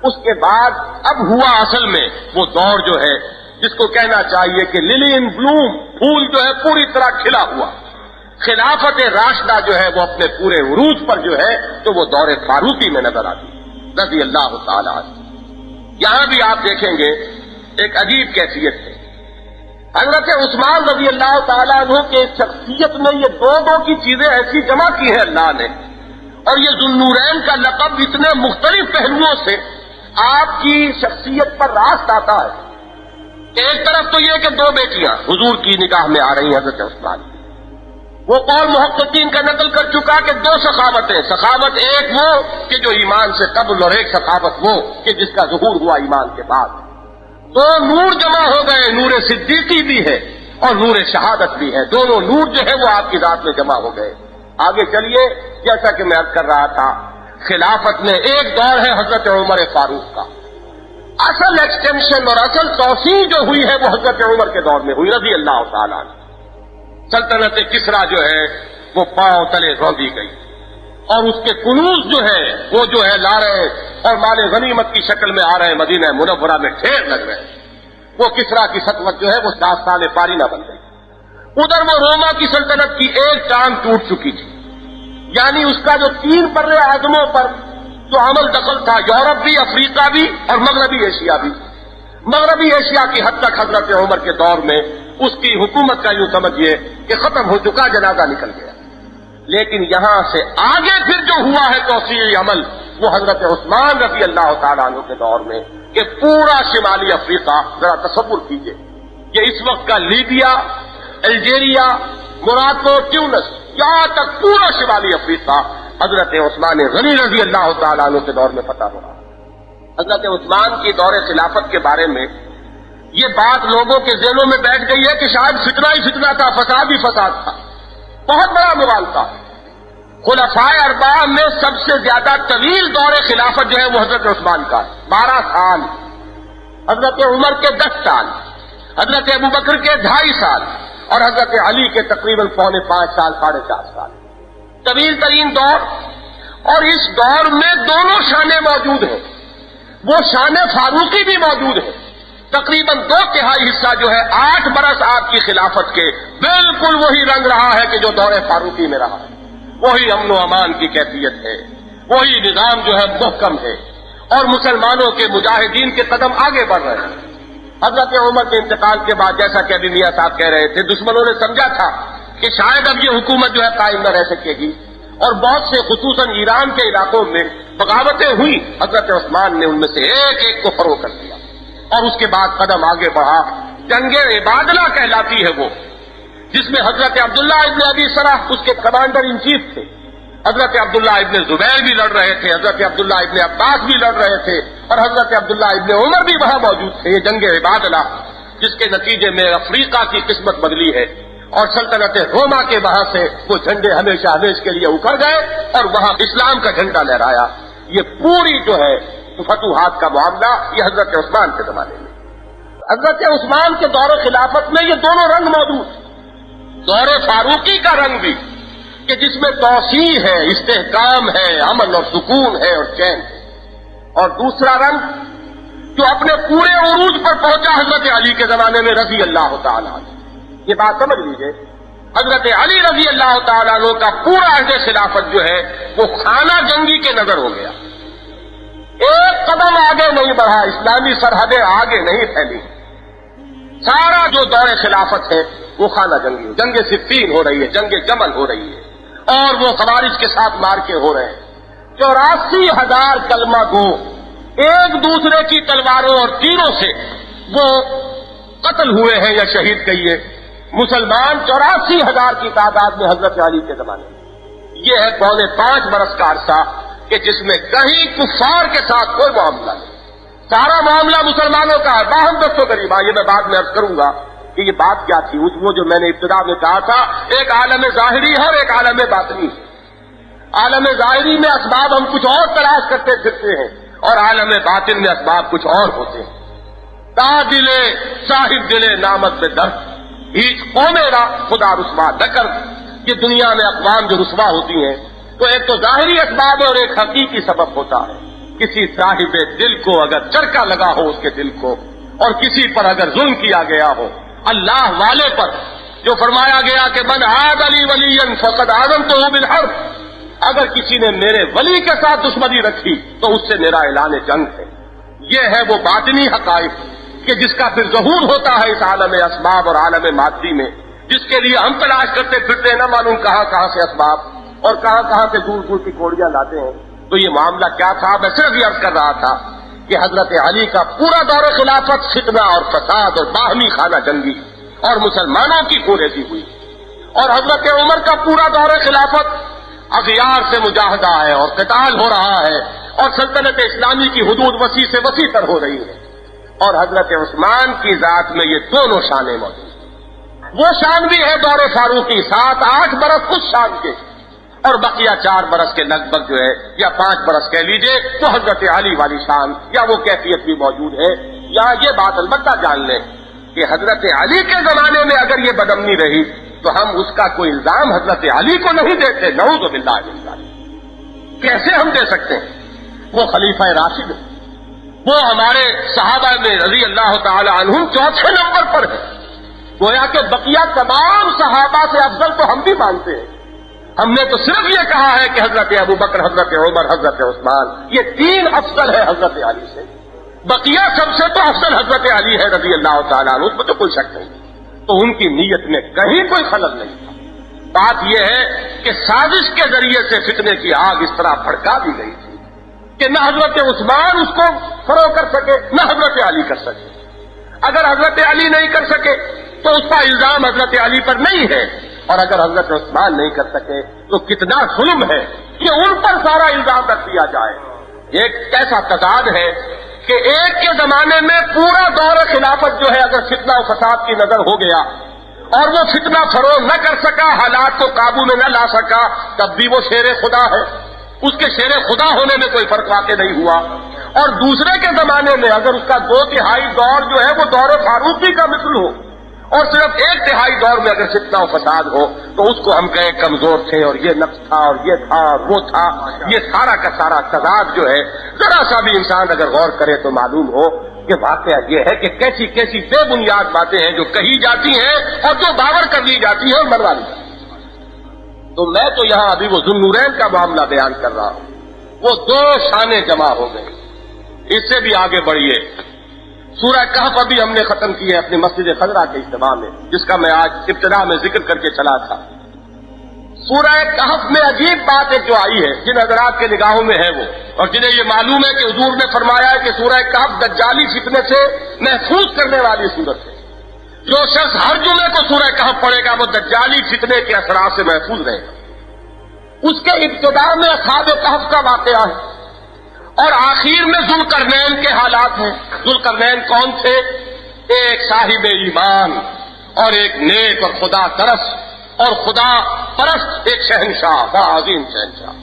اس کے بعد اب ہوا اصل میں وہ دور جو ہے جس کو کہنا چاہیے کہ للی ان بلوم، پھول جو ہے پوری طرح کھلا ہوا، خلافت راشدہ جو ہے وہ اپنے پورے عروج پر جو ہے تو وہ دور فاروقی میں نظر آتی رضی اللہ تعالی عنہ۔ یہاں بھی آپ دیکھیں گے ایک عجیب کیفیت ہے۔ حضرت عثمان رضی اللہ تعالیٰ عنہ کے شخصیت میں یہ دو کی چیزیں ایسی جمع کی ہیں اللہ نے، اور یہ ذوالنورین کا لقب اتنے مختلف پہلوؤں سے آپ کی شخصیت پر راست آتا ہے۔ ایک طرف تو یہ کہ دو بیٹیاں حضور کی نگاہ میں آ رہی ہیں حضرت عثمان کی، وہ قول محققین کا نقل کر چکا کہ دو سخاوتیں، سخاوت ایک وہ کہ جو ایمان سے قبل، اور ایک سخاوت وہ کہ جس کا ظہور ہوا ایمان کے بعد۔ دو نور جمع ہو گئے، نور صدیقی بھی ہے اور نور شہادت بھی ہے، دونوں نور جو ہے وہ آپ کی ذات میں جمع ہو گئے۔ آگے چلیے، جیسا کہ میں عرض کر رہا تھا، خلافت میں ایک دور ہے حضرت عمر فاروق کا، اصل ایکسٹینشن اور اصل توسیع جو ہوئی ہے وہ حضرت عمر کے دور میں ہوئی رضی اللہ تعالیٰ عنہ۔ سلطنت کسریٰ جو ہے وہ پاؤں تلے روندی گئی، اور اس کے کنوز جو ہے وہ جو ہے لا رہے اور مال غنیمت کی شکل میں آ رہے ہیں، مدینہ منورہ میں ڈھیر لگ رہے ہیں۔ وہ کسریٰ کی سطوت جو ہے وہ داستان پارینہ بن گئی۔ ادھر وہ روما کی سلطنت کی ایک ٹانگ ٹوٹ چکی تھی، یعنی اس کا جو 3 بر اعظموں پر جو عمل دخل تھا، یورپ بھی، افریقہ بھی اور مغربی ایشیا بھی، مغربی ایشیا کی حد تک حضرت عمر کے دور میں اس کی حکومت کا یوں سمجھیے کہ ختم ہو چکا، جنازہ نکل گیا۔ لیکن یہاں سے آگے پھر جو ہوا ہے توسیعی عمل وہ حضرت عثمان رضی اللہ تعالیٰ عنہ کے دور میں، کہ پورا شمالی افریقہ، ذرا تصور کیجئے، یہ اس وقت کا لیبیا، الجیریا، موراکو، ٹیونس، یہاں تک پورا شمالی افریقہ حضرت عثمان غنی رضی اللہ تعالیٰ عنہ کے دور میں فتح ہو رہا۔ حضرت عثمان کی دور خلافت کے بارے میں یہ بات لوگوں کے ذہنوں میں بیٹھ گئی ہے کہ شاید فتنہ ہی فتنہ تھا، فساد ہی فساد تھا، بہت بڑا مغالطہ۔ خلفائے اربعہ میں سب سے زیادہ طویل دور خلافت جو ہے وہ حضرت عثمان کا 12 سال، حضرت عمر کے 10 سال، حضرت ابوبکر کے 2.5 سال اور حضرت علی کے تقریباً 4.25 سال، 4.5 سال، طویل ترین دور۔ اور اس دور میں دونوں شانیں موجود ہیں، وہ شان فاروقی بھی موجود ہے، تقریباً 2/3 حصہ جو ہے 8 برس آپ کی خلافت کے بالکل وہی رنگ رہا ہے کہ جو دور فاروقی میں رہا ہے، وہی امن و امان کی کیفیت ہے، وہی نظام جو ہے محکم ہے، اور مسلمانوں کے مجاہدین کے قدم آگے بڑھ رہے ہیں۔ حضرت عمر کے انتقال کے بعد جیسا کہ ابھی میاں صاحب کہہ رہے تھے، دشمنوں نے سمجھا تھا کہ شاید اب یہ حکومت جو ہے قائم نہ رہ سکے گی، اور بہت سے خصوصاً ایران کے علاقوں میں بغاوتیں ہوئی، حضرت عثمان نے ان میں سے ایک کو فروغ کر دیا، اور اس کے بعد قدم آگے بڑھا۔ جنگ عبادلہ کہلاتی ہے وہ، جس میں حضرت عبداللہ ابن ابی سرح اس کے کمانڈر ان چیف تھے، حضرت عبداللہ ابن زبیر بھی لڑ رہے تھے، حضرت عبداللہ ابن عباس بھی لڑ رہے تھے، اور حضرت عبداللہ ابن عمر بھی وہاں موجود تھے۔ یہ جنگ عبادلہ جس کے نتیجے میں افریقہ کی قسمت بدلی ہے، اور سلطنت روما کے وہاں سے وہ جھنڈے ہمیشہ ہمیش کے لیے اکھڑ گئے اور وہاں اسلام کا جھنڈا لہرایا۔ یہ پوری جو ہے فتوحات کا معاملہ یہ حضرت عثمان کے زمانے میں۔ حضرت عثمان کے دور خلافت میں یہ دونوں رنگ موجود، دور فاروقی کا رنگ بھی کہ جس میں توسیع ہے، استحکام ہے، امن اور سکون ہے اور چین ہے، اور دوسرا رنگ جو اپنے پورے عروج پر پہنچا حضرت علی کے زمانے میں رضی اللہ تعالیٰ عنہ۔ یہ بات سمجھ لیجئے، حضرت علی رضی اللہ تعالیٰ عنہ کا پورا عہد خلافت جو ہے وہ خانہ جنگی کے نظر ہو گیا، ایک قدم آگے نہیں بڑھا، اسلامی سرحدیں آگے نہیں پھیلی، سارا جو دور خلافت ہے وہ خانہ جنگی، جنگ صفین ہو رہی ہے، جنگ جمل ہو رہی ہے، اور وہ خوارج کے ساتھ مارکے ہو رہے ہیں۔ 84,000 کلمہ گو ایک دوسرے کی تلواروں اور تیروں سے وہ قتل ہوئے ہیں یا شہید کہیے مسلمان، 84,000 کی تعداد میں حضرت علی کے زمانے میں۔ یہ ہے 5.25 برس کا عرصہ کہ جس میں کہیں کفار کے ساتھ کوئی معاملہ نہیں، سارا معاملہ مسلمانوں کا ہے، باہم دست و غریبہ۔ یہ میں بعد میں عرض کروں گا کہ یہ بات کیا تھی، وہ جو میں نے ابتدا میں کہا تھا، ایک عالم ظاہری ہے اور ایک عالم باطنی ہے۔ عالم ظاہری میں اسباب ہم کچھ اور تلاش کرتے پھرتے ہیں، اور عالم باطن میں اسباب کچھ اور ہوتے ہیں۔ تا دلے صاحب دلے نامت میں درد، ہیچ قوم را خدا رسوا نہ کر۔ یہ دنیا میں اقوام جو رسوا ہوتی ہیں تو ایک تو ظاہری اسباب اور ایک حقیقی سبب ہوتا ہے۔ کسی صاحب دل کو اگر چرکا لگا ہو اس کے دل کو، اور کسی پر اگر ظلم کیا گیا ہو، اللہ والے پر جو فرمایا گیا کہ من عاد لی ولی فقد آذنتہ بالحرب، اگر کسی نے میرے ولی کے ساتھ دشمنی رکھی تو اس سے میرا اعلان جنگ ہے۔ یہ ہے وہ باطنی حقائق کہ جس کا پھر ظہور ہوتا ہے اس عالم اسباب اور عالم مادی میں، جس کے لیے ہم تلاش کرتے پھرتے ہیں نہ معلوم کہاں کہاں سے اسباب اور کہاں کہاں سے دور دور کی کوڑیاں لاتے ہیں۔ تو یہ معاملہ کیا تھا؟ میں صرف یہ عرض کر رہا تھا کہ حضرت علی کا پورا دور خلافت فتنہ اور فساد اور باہمی خانہ جنگی اور مسلمانوں کی کوریزی ہوئی، اور حضرت عمر کا پورا دور خلافت اغیار سے مجاہدہ ہے اور قتال ہو رہا ہے، اور سلطنت اسلامی کی حدود وسیع سے وسیع تر ہو رہی ہے، اور حضرت عثمان کی ذات میں یہ دونوں شانیں موجود ہیں۔ وہ شان بھی ہے دور فاروقی، 7-8 برس اس شان کے، اور بقیہ 4 برس کے لگ بھگ جو ہے یا 5 برس کہہ لیجئے تو حضرت علی والی شان یا وہ کیفیت بھی موجود ہے۔ یا یہ بات البتہ جان لیں کہ حضرت علی کے زمانے میں اگر یہ بدامنی رہی تو ہم اس کا کوئی الزام حضرت علی کو نہیں دیتے، نعوذ باللہ من ذالک۔ کیسے ہم دے سکتے ہیں؟ وہ خلیفہ راشد، وہ ہمارے صحابہ میں رضی اللہ تعالی عنہم 4 نمبر پر ہے، گویا کہ بقیہ تمام صحابہ سے افضل تو ہم بھی مانتے ہیں۔ ہم نے تو صرف یہ کہا ہے کہ حضرت ابو بکر، حضرت عمر، حضرت عثمان یہ 3 افضل ہے حضرت علی سے، بقیہ سب سے تو افضل حضرت علی ہے رضی اللہ تعالیٰ عنہ، اس میں تو کوئی شک نہیں۔ تو ان کی نیت میں کہیں کوئی خلل نہیں تھا۔ بات یہ ہے کہ سازش کے ذریعے سے فتنے کی آگ اس طرح بھڑکا دی گئی تھی کہ نہ حضرت عثمان اس کو فروغ کر سکے نہ حضرت علی کر سکے۔ اگر حضرت علی نہیں کر سکے تو اس کا الزام حضرت علی پر نہیں ہے، اور اگر حضرت عثمان نہیں کر سکے تو کتنا ظلم ہے کہ ان پر سارا الزام رکھ دیا جائے۔ ایک کیسا تضاد ہے کہ ایک کے زمانے میں پورا دور خلافت جو ہے اگر فتنہ و فساد کی نظر ہو گیا اور وہ فتنہ فروغ نہ کر سکا، حالات کو قابو میں نہ لا سکا، تب بھی وہ شیر خدا ہے، اس کے شیر خدا ہونے میں کوئی فرق واقع نہیں ہوا۔ اور دوسرے کے زمانے میں اگر اس کا 2/3 دور جو ہے وہ دور فاروقی کا مثل ہو، اور صرف 1/3 دور میں اگر فتنہ و فساد ہو تو اس کو ہم کہیں کمزور تھے اور یہ نقص تھا اور یہ تھا اور وہ تھا۔ یہ سارا کا سارا تضاد جو ہے ذرا سا بھی انسان اگر غور کرے تو معلوم ہو کہ واقعہ یہ ہے کہ کیسی کیسی بے بنیاد باتیں ہیں جو کہی جاتی ہیں اور جو باور کر لی جاتی ہیں اور منوا لی جاتی ہیں۔ تو میں تو یہاں ابھی وہ ذوالنورین کا معاملہ بیان کر رہا ہوں، وہ 2 شانیں جمع ہو گئی۔ اس سے بھی آگے بڑھیے، سورہ کہف ابھی ہم نے ختم کی ہے اپنی مسجد خضرا کے اجتماع میں، جس کا میں آج ابتدا میں ذکر کر کے چلا تھا۔ سورہ کہف میں عجیب بات ایک جو آئی ہے جن حضرات کے نگاہوں میں ہے وہ، اور جنہیں یہ معلوم ہے کہ حضور نے فرمایا ہے کہ سورہ کہف دجالی فتنے سے محفوظ کرنے والی سورت ہے۔ جو شخص ہر جمعے کو سورہ کہف پڑھے گا وہ دجالی فتنے کے اثرات سے محفوظ رہے گا۔ اس کے ابتدا میں اصحاب کہف کا واقعہ ہے اور آخر میں ذوالقرنین کے حالات ہیں۔ ذوالقرنین کون تھے؟ ایک صاحب ایمان اور ایک نیک اور خدا ترس اور خدا پرست ایک شہنشاہ، بڑا عظیم شہنشاہ۔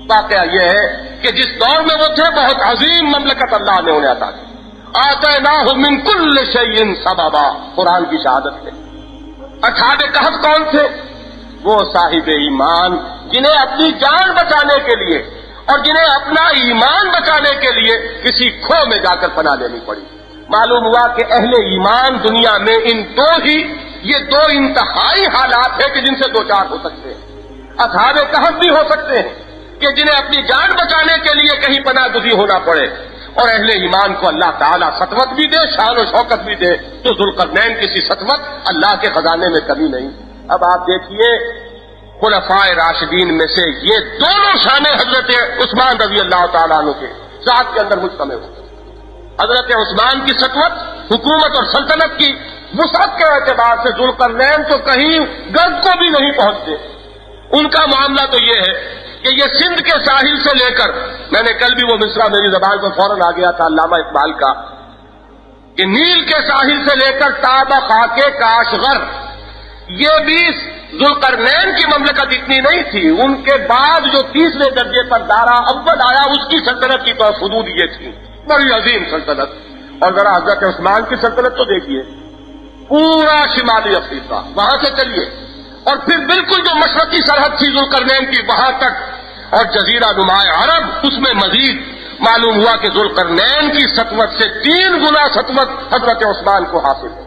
واقعہ یہ ہے کہ جس دور میں وہ تھے بہت عظیم مملکت اللہ نے انہیں عطا کی۔ آتیناہ من کل شیء سببا، قرآن کی شہادت ہے۔ اصحاب کہف کون تھے؟ وہ صاحب ایمان جنہیں اپنی جان بچانے کے لیے اور جنہیں اپنا ایمان بچانے کے لیے کسی کھو میں جا کر پناہ لینی پڑی۔ معلوم ہوا کہ اہل ایمان دنیا میں ان یہ دو انتہائی حالات ہیں کہ جن سے 2 چار ہو سکتے ہیں۔ اصحاب کہف بھی ہو سکتے ہیں کہ جنہیں اپنی جان بچانے کے لیے کہیں پناہ گزین ہونا پڑے، اور اہل ایمان کو اللہ تعالیٰ سطوت بھی دے، شان و شوکت بھی دے، تو ذوالقرنین کسی سطوت اللہ کے خزانے میں کمی نہیں۔ اب آپ دیکھیے خلفائے راشدین میں سے یہ دونوں شانیں حضرت عثمان رضی اللہ تعالیٰ عنہ کے ذات کے اندر مجتمع ہوتے ہیں۔ حضرت عثمان کی سطوت، حکومت اور سلطنت کی وسعت کے اعتبار سے ذوالقرنین تو کہیں گرد کو بھی نہیں پہنچتے۔ ان کا معاملہ تو یہ ہے کہ یہ سندھ کے ساحل سے لے کر، میں نے کل بھی وہ مصرع میری زبان پر فوراً آ گیا تھا علامہ اقبال کا، کہ نیل کے ساحل سے لے کر تابہ خاک کاشغر، یہ بھی ذوالقرنین کی مملکت اتنی نہیں تھی۔ ان کے بعد جو 30ویں درجے پر دارا اول آیا اس کی سلطنت کی تو حدود یہ تھی، بڑی عظیم سلطنت۔ اور ذرا حضرت عثمان کی سلطنت تو دیکھیے، پورا شمالی افریقہ وہاں سے چلیے اور پھر بالکل جو مشرقی سرحد تھی ذوالقرنین کی وہاں تک، اور جزیرہ نما عرب اس میں مزید معلوم ہوا کہ ذوالقرنین کی سطوت سے 3 گنا سطوت حضرت عثمان کو حاصل ہے۔